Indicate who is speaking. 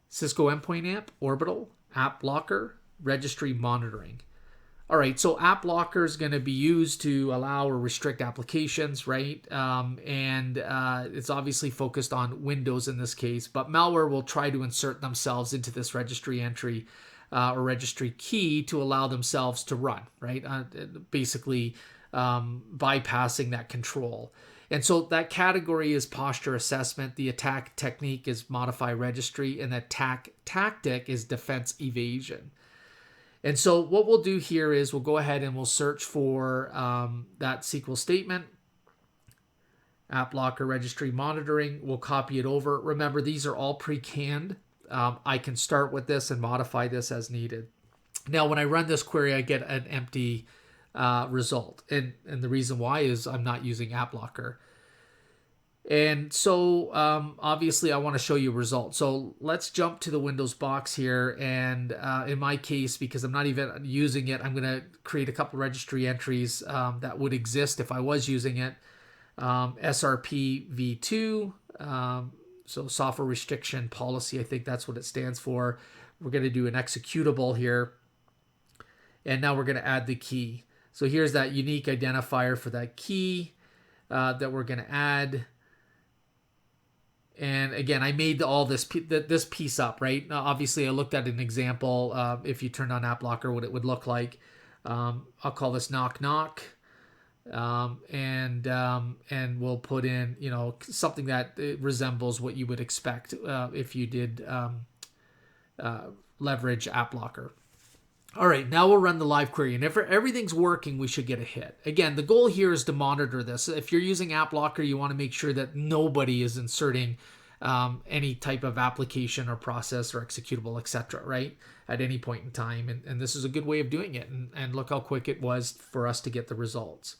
Speaker 1: Cisco Endpoint App, Orbital, Applocker Registry Monitoring. All right, so Applocker is going to be used to allow or restrict applications, right? It's obviously focused on Windows in this case, but malware will try to insert themselves into this registry entry or registry key to allow themselves to run, right? Basically bypassing that control. And so that category is posture assessment. The attack technique is modify registry, and the attack tactic is defense evasion. And so what we'll do here is we'll go ahead and we'll search for that SQL statement, Applocker Registry Monitoring. We'll copy it over. Remember, these are all pre-canned. I can start with this and modify this as needed. Now, when I run this query, I get an empty result. And the reason why is I'm not using Applocker. And so obviously I want to show you results. So let's jump to the Windows box here. And in my case, because I'm not even using it, I'm going to create a couple registry entries that would exist if I was using it. SRP v2, so software restriction policy, I think that's what it stands for. We're going to do an executable here. And now we're going to add the key. So here's that unique identifier for that key that we're going to add. And again, I made all this piece up, right? Now, obviously, I looked at an example. If you turned on Applocker, what it would look like. I'll call this knock knock, and we'll put in something that resembles what you would expect if you did leverage Applocker. All right, now we'll run the live query, and if everything's working, we should get a hit. Again, the goal here is to monitor this. If you're using Applocker, you want to make sure that nobody is inserting any type of application or process or executable, etc., right, at any point in time. And this is a good way of doing it. And look how quick it was for us to get the results.